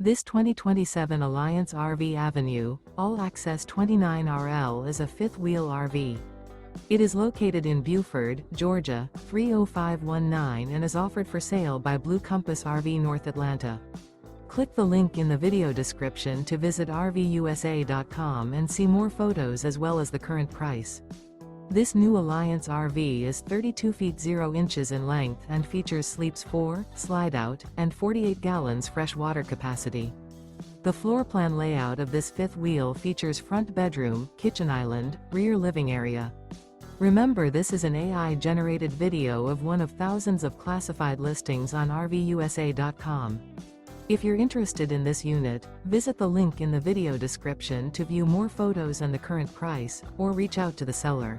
This 2027 Alliance RV Avenue, all-access 29RL is a fifth-wheel RV. It is located in Buford, Georgia, 30519 and is offered for sale by Blue Compass RV North Atlanta. Click the link in the video description to visit RVUSA.com and see more photos as well as the current price. This new Alliance RV is 32 feet 0 inches in length and features sleeps 4, slide-out, and 48 gallons fresh water capacity. The floor plan layout of this fifth wheel features front bedroom, kitchen island, rear living area. Remember, this is an AI-generated video of one of thousands of classified listings on RVUSA.com. If you're interested in this unit, visit the link in the video description to view more photos and the current price, or reach out to the seller.